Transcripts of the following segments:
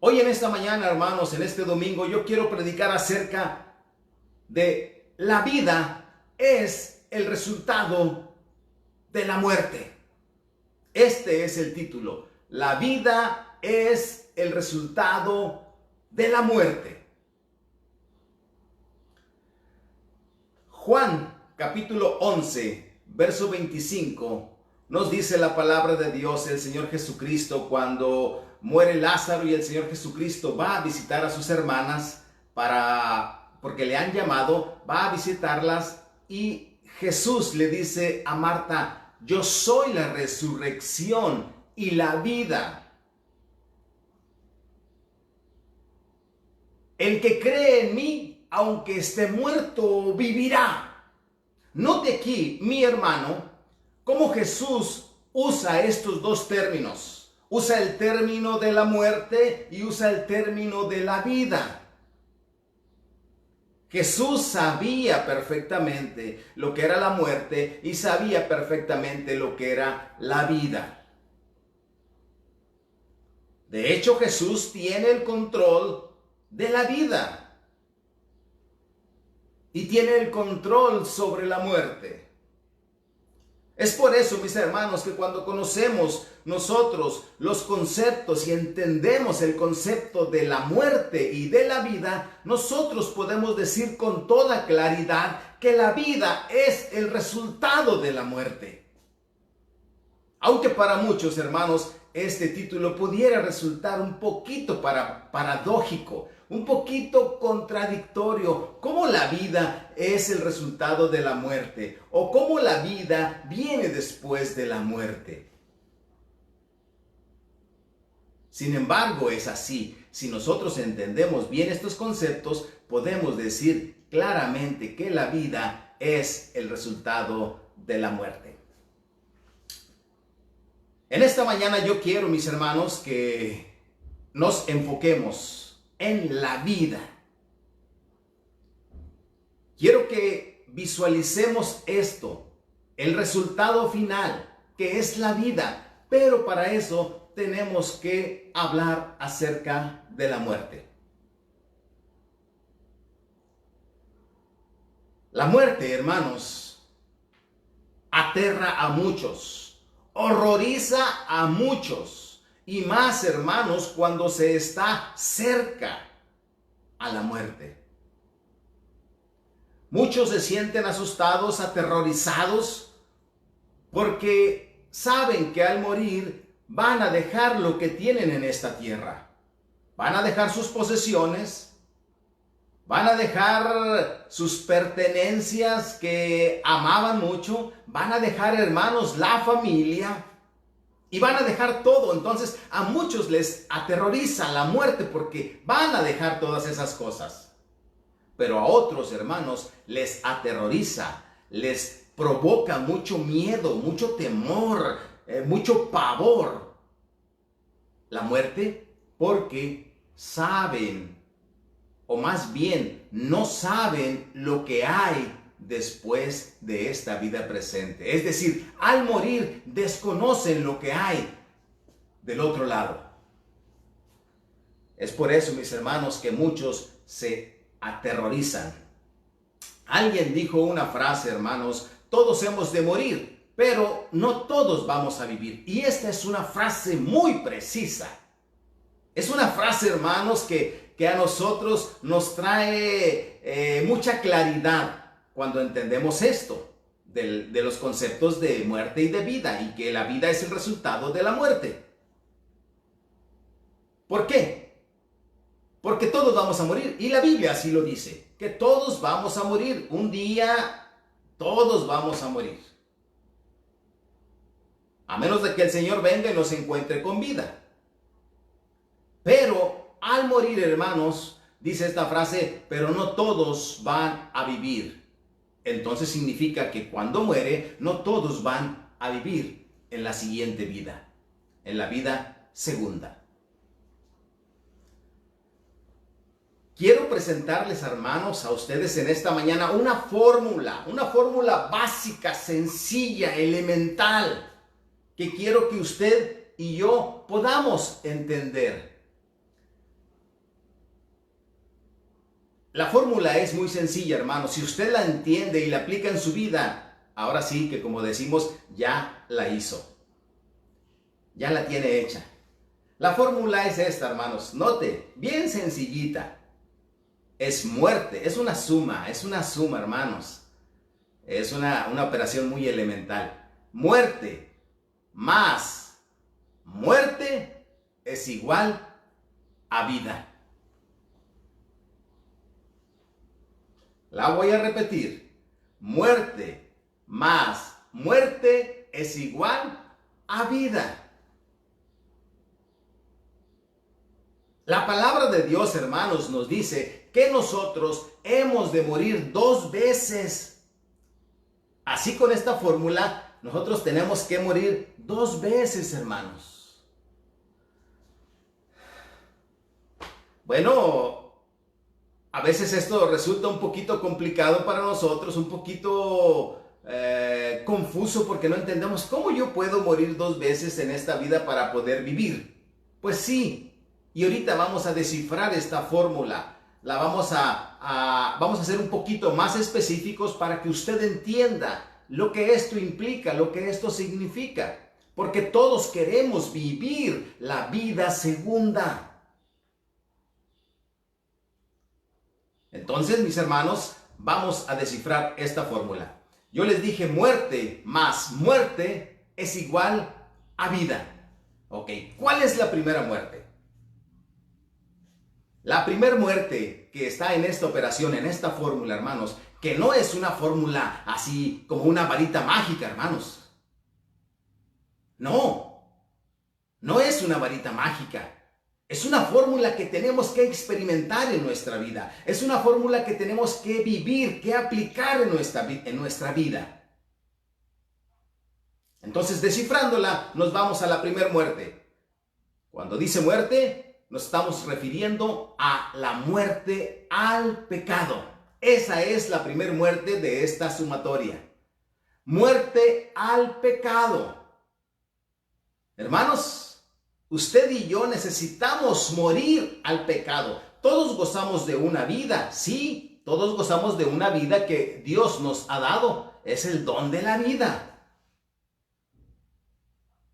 Hoy en esta mañana, hermanos, en este domingo, yo quiero predicar acerca de la vida es el resultado de la muerte. Este es el título. La vida es el resultado de la muerte. Juan capítulo 11, verso 25, nos dice la palabra de Dios, el Señor Jesucristo, cuando muere Lázaro y el Señor Jesucristo va a visitar a sus hermanas porque le han llamado, va a visitarlas y Jesús le dice a Marta: yo soy la resurrección y la vida. El que cree en mí, aunque esté muerto, vivirá. Note aquí, mi hermano, cómo Jesús usa estos dos términos. Usa el término de la muerte y usa el término de la vida. Jesús sabía perfectamente lo que era la muerte y sabía perfectamente lo que era la vida. De hecho, Jesús tiene el control de la vida y tiene el control sobre la muerte. Es por eso, mis hermanos, que cuando conocemos nosotros los conceptos y entendemos el concepto de la muerte y de la vida, nosotros podemos decir con toda claridad que la vida es el resultado de la muerte. Aunque para muchos, hermanos, este título pudiera resultar un poquito paradójico, un poquito contradictorio. ¿Cómo la vida es el resultado de la muerte? ¿O cómo la vida viene después de la muerte? Sin embargo, es así. Si nosotros entendemos bien estos conceptos, podemos decir claramente que la vida es el resultado de la muerte. En esta mañana yo quiero, mis hermanos, que nos enfoquemos en la vida. Quiero que visualicemos esto, el resultado final, que es la vida. Pero para eso tenemos que hablar acerca de la muerte. La muerte, hermanos, aterra a muchos. Horroriza a muchos, y más, hermanos, cuando se está cerca a la muerte. Muchos se sienten asustados, aterrorizados, porque saben que al morir van a dejar lo que tienen en esta tierra. Van a dejar sus posesiones, van a dejar sus pertenencias que amaban mucho, van a dejar, hermanos, la familia y van a dejar todo. Entonces a muchos les aterroriza la muerte porque van a dejar todas esas cosas. Pero a otros, hermanos, les aterroriza, les provoca mucho miedo, mucho temor, mucho pavor la muerte, porque saben, o más bien no saben lo que hay después de esta vida presente. Es decir, al morir desconocen lo que hay del otro lado. Es por eso, mis hermanos, que muchos se aterrorizan. Alguien dijo una frase, hermanos: todos hemos de morir, pero no todos vamos a vivir. Y esta es una frase muy precisa. Es una frase, hermanos, que a nosotros nos trae mucha claridad cuando entendemos esto de los conceptos de muerte y de vida, y que la vida es el resultado de la muerte. ¿Por qué? Porque todos vamos a morir, y la Biblia así lo dice, que todos vamos a morir. Un día todos vamos a morir, a menos de que el Señor venga y nos encuentre con vida. Pero al morir, hermanos, dice esta frase, pero no todos van a vivir. Entonces significa que cuando muere, no todos van a vivir en la siguiente vida, en la vida segunda. Quiero presentarles, hermanos, a ustedes en esta mañana una fórmula básica, sencilla, elemental, que quiero que usted y yo podamos entender. La fórmula es muy sencilla, hermano. Si usted la entiende y la aplica en su vida, ahora sí que, como decimos, ya la hizo. Ya la tiene hecha. La fórmula es esta, hermanos. Note, bien sencillita. Es muerte, es una suma, hermanos. Es una operación muy elemental. Muerte más muerte es igual a vida. La voy a repetir. Muerte más muerte es igual a vida. La palabra de Dios, hermanos, nos dice que nosotros hemos de morir 2 veces. Así, con esta fórmula, nosotros tenemos que morir 2 veces, hermanos. Bueno, a veces esto resulta un poquito complicado para nosotros, un poquito confuso, porque no entendemos cómo yo puedo morir 2 veces en esta vida para poder vivir. Pues sí. Y ahorita vamos a descifrar esta fórmula. La vamos a ser un poquito más específicos para que usted entienda lo que esto implica, lo que esto significa. Porque todos queremos vivir la vida segunda. Entonces, mis hermanos, vamos a descifrar esta fórmula. Yo les dije, muerte más muerte es igual a vida. Ok, ¿cuál es la primera muerte? La primera muerte que está en esta operación, en esta fórmula, hermanos, que no es una fórmula así como una varita mágica, hermanos. No es una varita mágica. Es una fórmula que tenemos que experimentar en nuestra vida. Es una fórmula que tenemos que vivir, que aplicar en nuestra vida. Entonces, descifrándola, nos vamos a la primera muerte. Cuando dice muerte, nos estamos refiriendo a la muerte al pecado. Esa es la primera muerte de esta sumatoria. Muerte al pecado. Hermanos, usted y yo necesitamos morir al pecado. Todos gozamos de una vida, sí, todos gozamos de una vida que Dios nos ha dado. Es el don de la vida.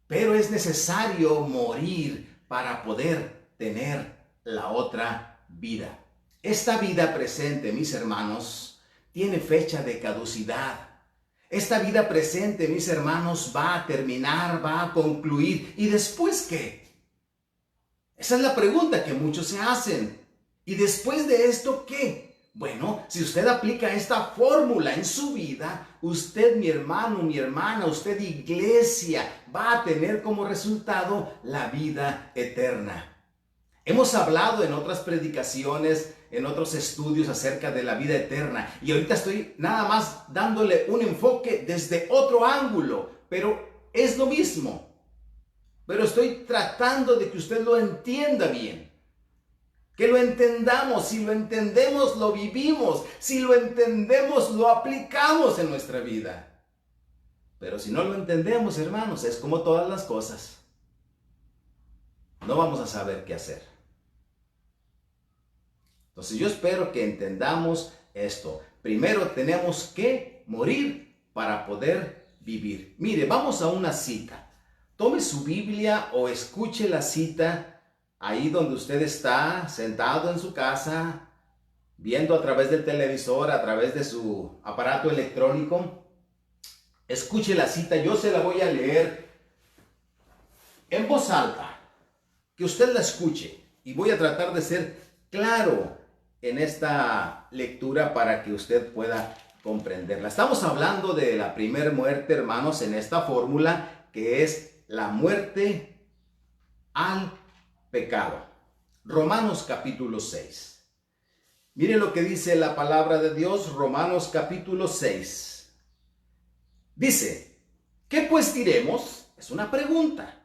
Pero es necesario morir para poder tener la otra vida. Esta vida presente, mis hermanos, tiene fecha de caducidad. Esta vida presente, mis hermanos, va a terminar, va a concluir. ¿Y después qué? Esa es la pregunta que muchos se hacen. ¿Y después de esto qué? Bueno, si usted aplica esta fórmula en su vida, usted, mi hermano, mi hermana, usted, iglesia, va a tener como resultado la vida eterna. Hemos hablado en otras predicaciones, en otros estudios acerca de la vida eterna. Y ahorita estoy nada más dándole un enfoque desde otro ángulo. Pero es lo mismo. Pero estoy tratando de que usted lo entienda bien. Que lo entendamos. Si lo entendemos, lo vivimos. Si lo entendemos, lo aplicamos en nuestra vida. Pero si no lo entendemos, hermanos, es como todas las cosas. No vamos a saber qué hacer. Entonces yo espero que entendamos esto. Primero tenemos que morir para poder vivir. Mire, vamos a una cita. Tome su Biblia o escuche la cita ahí donde usted está, sentado en su casa, viendo a través del televisor, a través de su aparato electrónico. Escuche la cita, yo se la voy a leer en voz alta, que usted la escuche, y voy a tratar de ser claro en esta lectura para que usted pueda comprenderla. Estamos hablando de la primera muerte, hermanos, en esta fórmula, que es la muerte al pecado. Romanos capítulo 6. Mire lo que dice la palabra de Dios, Romanos capítulo 6. Dice, ¿qué pues diremos? Es una pregunta.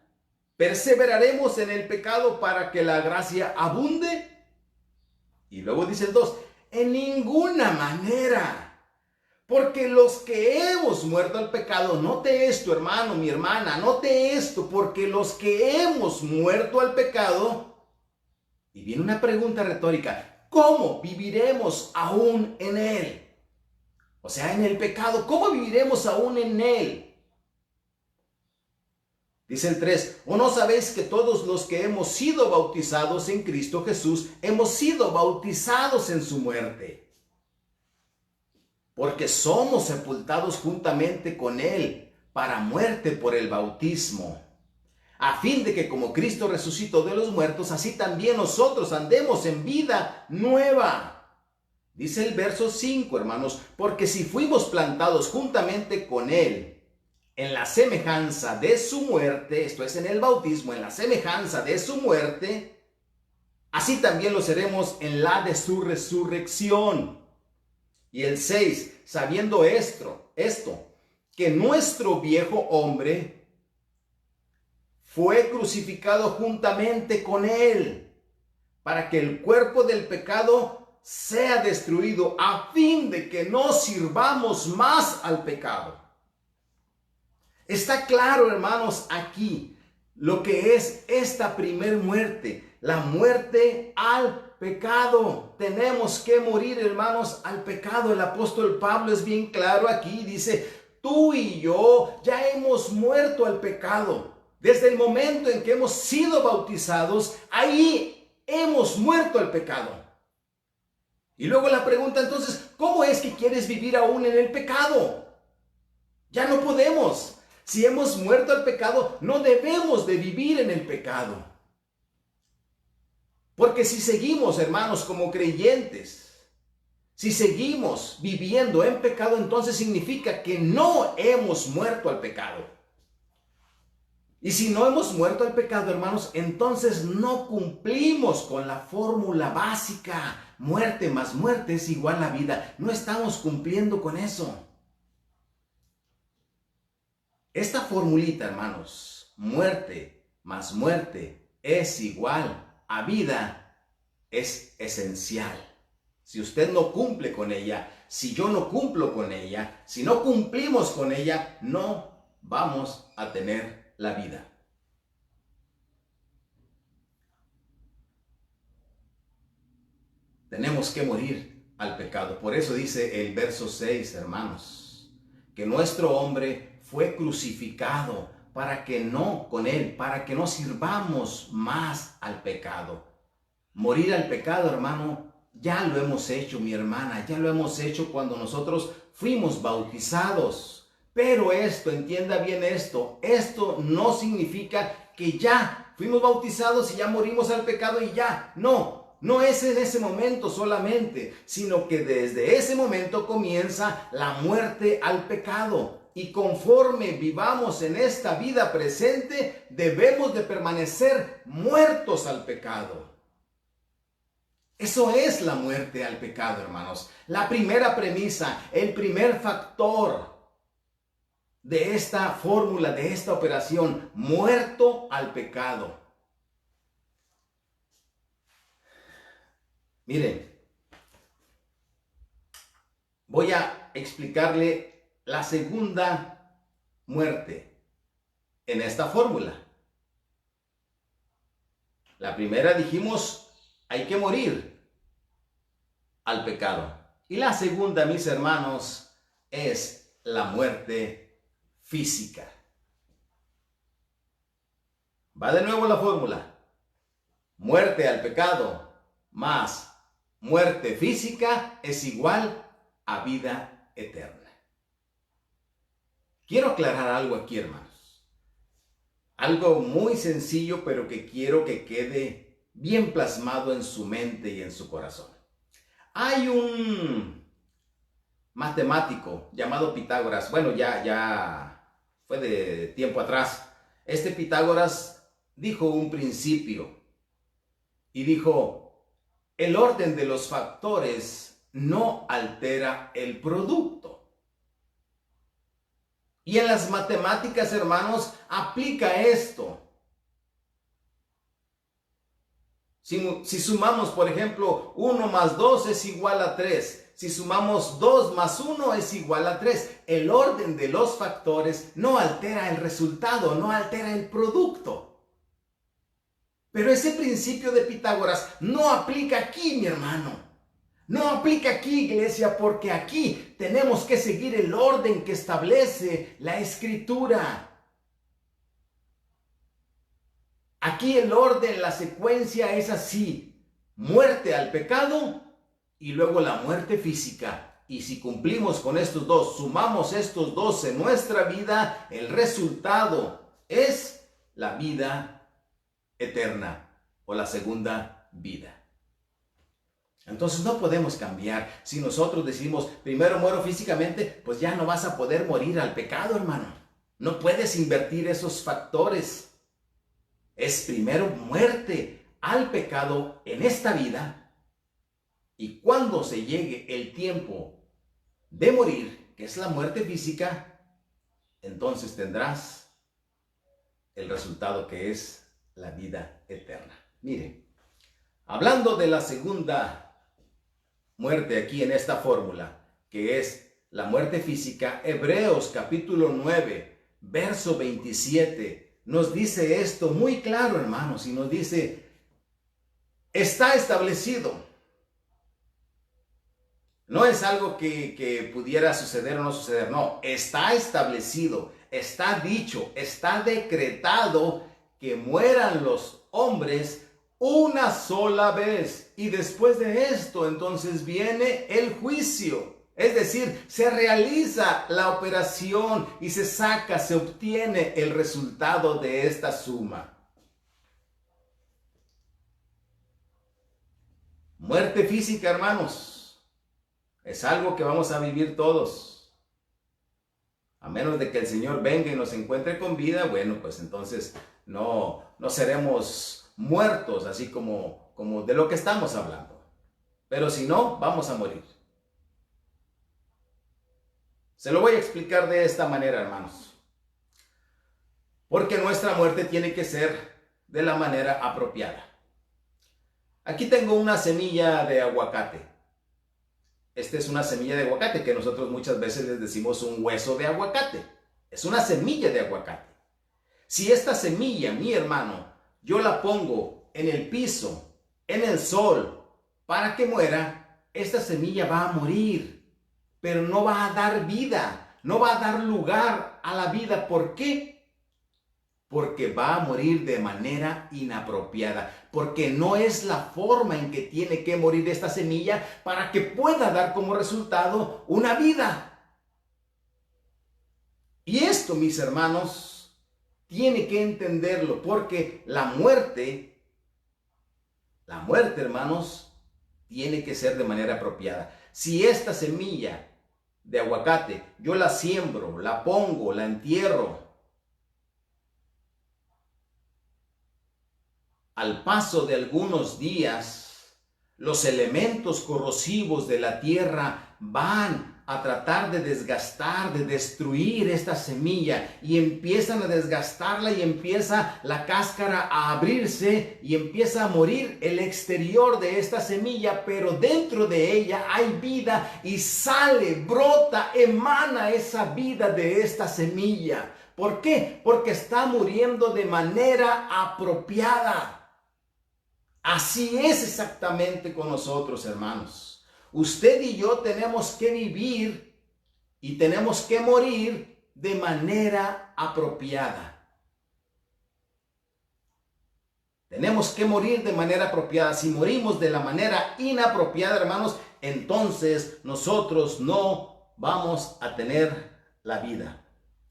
¿Perseveraremos en el pecado para que la gracia abunde? Y luego dice el 2, en ninguna manera. Porque los que hemos muerto al pecado, note esto, hermano, mi hermana, note esto, porque los que hemos muerto al pecado, y viene una pregunta retórica, ¿cómo viviremos aún en él? O sea, en el pecado, ¿cómo viviremos aún en él? Dice el 3, ¿o no sabéis que todos los que hemos sido bautizados en Cristo Jesús, hemos sido bautizados en su muerte? Porque somos sepultados juntamente con él para muerte por el bautismo, a fin de que como Cristo resucitó de los muertos, así también nosotros andemos en vida nueva. Dice el verso 5, hermanos, porque si fuimos plantados juntamente con él en la semejanza de su muerte, esto es en el bautismo, en la semejanza de su muerte, así también lo seremos en la de su resurrección. Y el 6, sabiendo esto, que nuestro viejo hombre fue crucificado juntamente con él, para que el cuerpo del pecado sea destruido, a fin de que no sirvamos más al pecado. Está claro, hermanos, aquí lo que es esta primer muerte, la muerte al pecado. Tenemos que morir, hermanos, al pecado. El apóstol Pablo es bien claro aquí, dice, tú y yo ya hemos muerto al pecado. Desde el momento en que hemos sido bautizados, ahí hemos muerto al pecado. Y luego la pregunta entonces, ¿cómo es que quieres vivir aún en el pecado? Ya no podemos. Si hemos muerto al pecado, no debemos de vivir en el pecado. Porque si seguimos, hermanos, como creyentes, si seguimos viviendo en pecado, entonces significa que no hemos muerto al pecado. Y si no hemos muerto al pecado, hermanos, entonces no cumplimos con la fórmula básica. Muerte más muerte es igual a vida. No estamos cumpliendo con eso. Esta formulita, hermanos, muerte más muerte es igual a vida, es esencial. Si usted no cumple con ella, si yo no cumplo con ella, si no cumplimos con ella, no vamos a tener la vida. Tenemos que morir al pecado. Por eso dice el verso 6, hermanos, que nuestro hombre fue crucificado para que no sirvamos más al pecado. Morir al pecado, hermano, ya lo hemos hecho, mi hermana, ya lo hemos hecho cuando nosotros fuimos bautizados. Pero entienda bien esto no significa que ya fuimos bautizados y ya morimos al pecado y ya. No es en ese momento solamente, sino que desde ese momento comienza la muerte al pecado. Y conforme vivamos en esta vida presente, debemos de permanecer muertos al pecado. Eso es la muerte al pecado, hermanos. La primera premisa, el primer factor de esta fórmula, de esta operación, muerto al pecado. Miren, voy a explicarle la segunda muerte en esta fórmula. La primera dijimos, hay que morir al pecado. Y la segunda, mis hermanos, es la muerte física. Va de nuevo la fórmula. Muerte al pecado más muerte física es igual a vida eterna. Quiero aclarar algo aquí, hermanos. Algo muy sencillo, pero que quiero que quede bien plasmado en su mente y en su corazón. Hay un matemático llamado Pitágoras. Bueno, ya fue de tiempo atrás. Este Pitágoras dijo un principio y dijo, el orden de los factores no altera el producto. Y en las matemáticas, hermanos, aplica esto. Si sumamos, por ejemplo, 1 más 2 es igual a 3. Si sumamos 2 más 1 es igual a 3. El orden de los factores no altera el resultado, no altera el producto. Pero ese principio de Pitágoras no aplica aquí, mi hermano. No aplica aquí, iglesia, porque aquí tenemos que seguir el orden que establece la Escritura. Aquí el orden, la secuencia es así: muerte al pecado y luego la muerte física. Y si cumplimos con estos dos, sumamos estos dos en nuestra vida, el resultado es la vida eterna o la segunda vida. Entonces no podemos cambiar. Si nosotros decimos, primero muero físicamente, pues ya no vas a poder morir al pecado, hermano. No puedes invertir esos factores. Es primero muerte al pecado en esta vida, y cuando se llegue el tiempo de morir, que es la muerte física, entonces tendrás el resultado que es la vida eterna. Mire, hablando de la segunda muerte aquí en esta fórmula, que es la muerte física, Hebreos capítulo 9, verso 27, nos dice esto muy claro, hermanos, y nos dice, está establecido. No es algo que pudiera suceder o no suceder, no, está establecido, está dicho, está decretado que mueran los hombres una sola vez, y después de esto entonces viene el juicio. Es decir, se realiza la operación y se saca, se obtiene el resultado de esta suma. Muerte física, hermanos, es algo que vamos a vivir todos. A menos de que el Señor venga y nos encuentre con vida, bueno, pues entonces no seremos muertos, así como de lo que estamos hablando. Pero si no, vamos a morir. Se lo voy a explicar de esta manera, hermanos. Porque nuestra muerte tiene que ser de la manera apropiada. Aquí tengo una semilla de aguacate. Esta es una semilla de aguacate que nosotros muchas veces les decimos un hueso de aguacate. Es una semilla de aguacate. Si esta semilla, mi hermano, yo la pongo en el piso, en el sol, para que muera, esta semilla va a morir, pero no va a dar vida, no va a dar lugar a la vida. ¿Por qué? Porque va a morir de manera inapropiada, porque no es la forma en que tiene que morir esta semilla para que pueda dar como resultado una vida. Y esto, mis hermanos, tiene que entenderlo, porque la muerte, hermanos, tiene que ser de manera apropiada. Si esta semilla de aguacate yo la siembro, la pongo, la entierro, al paso de algunos días, los elementos corrosivos de la tierra van a tratar de desgastar, de destruir esta semilla, y empiezan a desgastarla, y empieza la cáscara a abrirse y empieza a morir el exterior de esta semilla, pero dentro de ella hay vida y sale, brota, emana esa vida de esta semilla. ¿Por qué? Porque está muriendo de manera apropiada. Así es exactamente con nosotros, hermanos. Usted y yo tenemos que vivir y tenemos que morir de manera apropiada. Tenemos que morir de manera apropiada. Si morimos de la manera inapropiada, hermanos, entonces nosotros no vamos a tener la vida.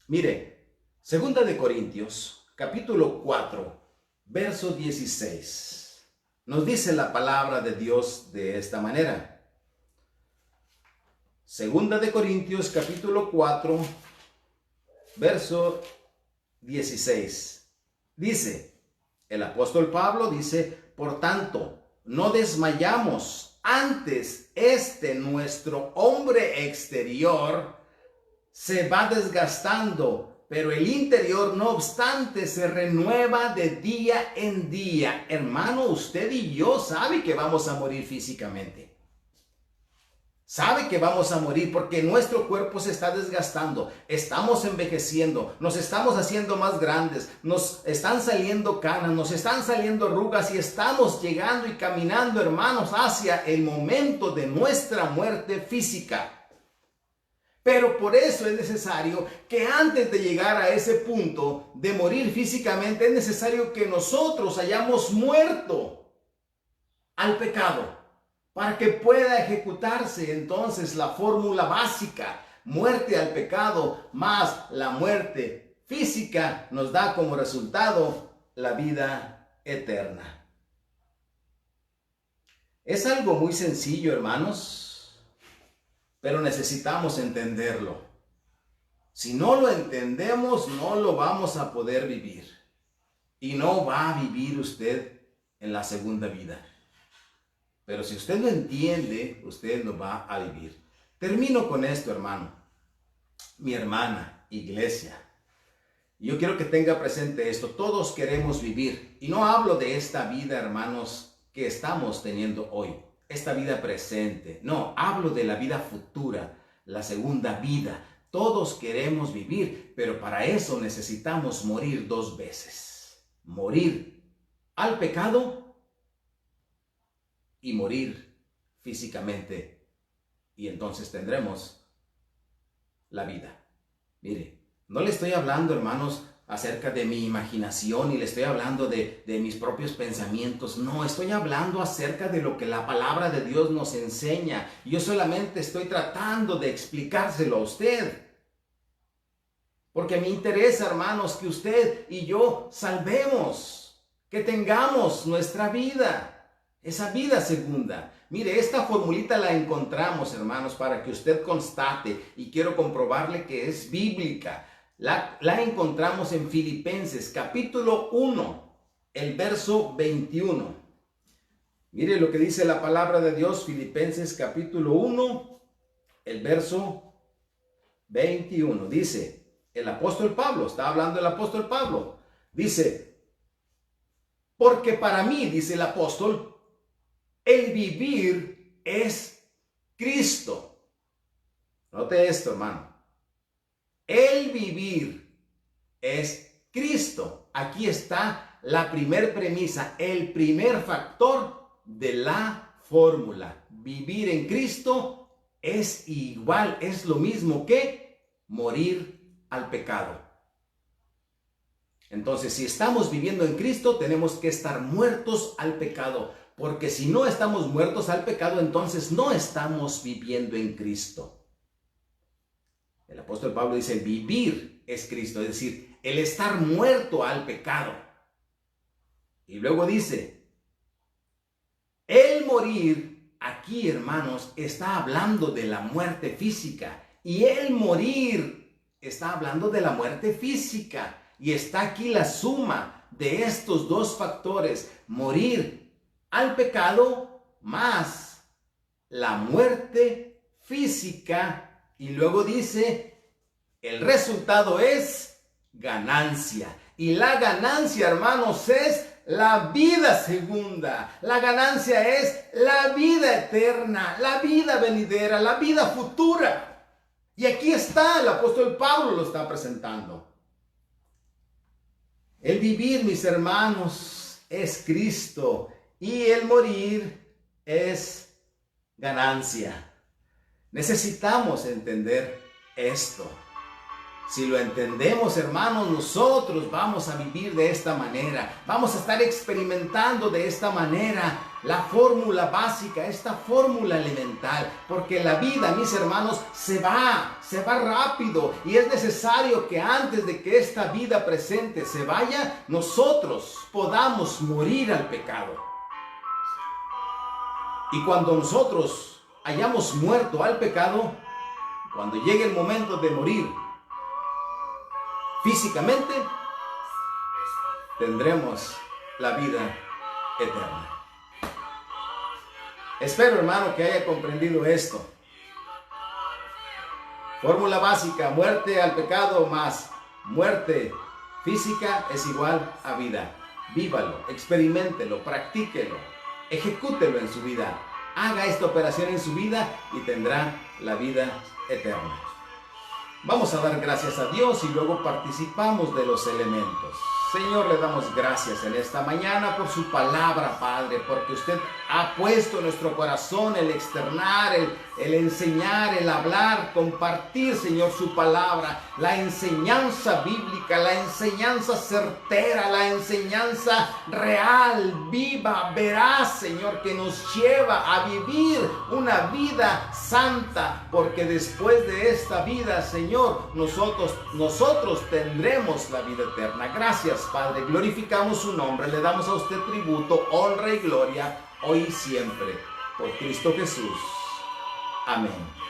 Mire, 2 de Corintios, capítulo 4, verso 16. Nos dice la palabra de Dios de esta manera. 2 de Corintios, capítulo 4, verso 16. Dice, el apóstol Pablo dice, por tanto, no desmayamos, antes nuestro hombre exterior se va desgastando, pero el interior, no obstante, se renueva de día en día. Hermano, usted y yo sabe que vamos a morir físicamente. Sabe que vamos a morir porque nuestro cuerpo se está desgastando, estamos envejeciendo, nos estamos haciendo más grandes, nos están saliendo canas, nos están saliendo arrugas y estamos llegando y caminando, hermanos, hacia el momento de nuestra muerte física. Pero por eso es necesario que antes de llegar a ese punto de morir físicamente, es necesario que nosotros hayamos muerto al pecado, para que pueda ejecutarse entonces la fórmula básica: muerte al pecado más la muerte física nos da como resultado la vida eterna. Es algo muy sencillo, hermanos, pero necesitamos entenderlo. Si no lo entendemos, no lo vamos a poder vivir. Y no va a vivir usted en la segunda vida. Pero si usted lo entiende, usted lo va a vivir. Termino con esto, hermano. Mi hermana, iglesia. Yo quiero que tenga presente esto. Todos queremos vivir. Y no hablo de esta vida, hermanos, que estamos teniendo hoy. Esta vida presente. No, hablo de la vida futura, la segunda vida. Todos queremos vivir, pero para eso necesitamos morir 2 veces. Morir al pecado y morir físicamente, y entonces tendremos la vida. Mire, no le estoy hablando, hermanos, acerca de mi imaginación y le estoy hablando de mis propios pensamientos. No, estoy hablando acerca de lo que la palabra de Dios nos enseña. Yo solamente estoy tratando de explicárselo a usted, porque me interesa, hermanos, que usted y yo salvemos, que tengamos nuestra vida. Esa vida segunda. Mire, esta formulita la encontramos, hermanos, para que usted constate, y quiero comprobarle que es bíblica. La encontramos en Filipenses capítulo 1, el verso 21. Mire lo que dice la palabra de Dios, Filipenses capítulo 1, el verso 21. Dice, el apóstol Pablo, está hablando el apóstol Pablo, dice, porque para mí, dice el apóstol, el vivir es Cristo. Note esto, hermano. El vivir es Cristo. Aquí está la primer premisa, el primer factor de la fórmula. Vivir en Cristo es igual, es lo mismo que morir al pecado. Entonces, si estamos viviendo en Cristo, tenemos que estar muertos al pecado. Porque si no estamos muertos al pecado, entonces no estamos viviendo en Cristo. El apóstol Pablo dice, vivir es Cristo, es decir, el estar muerto al pecado. Y luego dice, el morir, aquí, hermanos, está hablando de la muerte física. Y el morir está hablando de la muerte física. Y está aquí la suma de estos 2 factores, morir al pecado más la muerte física. Y luego dice, el resultado es ganancia. Y la ganancia, hermanos, es la vida segunda. La ganancia es la vida eterna, la vida venidera, la vida futura. Y aquí está, el apóstol Pablo lo está presentando. El vivir, mis hermanos, es Cristo. Y el morir es ganancia. Necesitamos entender esto. Si lo entendemos, hermanos, nosotros vamos a vivir de esta manera. Vamos a estar experimentando de esta manera la fórmula básica, esta fórmula elemental. Porque la vida, mis hermanos, se va rápido. Y es necesario que antes de que esta vida presente se vaya, nosotros podamos morir al pecado. Y cuando nosotros hayamos muerto al pecado, cuando llegue el momento de morir físicamente, tendremos la vida eterna. Espero, hermano, que haya comprendido esto. Fórmula básica, muerte al pecado más muerte física es igual a vida. Vívalo, experiméntelo, practíquelo. Ejecútelo en su vida. haga esta operación en su vida y tendrá la vida eterna. Vamos a dar gracias a Dios y luego participamos de los elementos. Señor, le damos gracias en esta mañana por su palabra, Padre, porque usted ha puesto en nuestro corazón el externar, el enseñar, el hablar, compartir, Señor, su palabra, la enseñanza bíblica, la enseñanza certera, la enseñanza real, viva, veraz, Señor, que nos lleva a vivir una vida santa, porque después de esta vida, Señor, nosotros tendremos la vida eterna. Gracias, Padre, glorificamos su nombre, le damos a usted tributo, honra y gloria, hoy y siempre, por Cristo Jesús. Amén.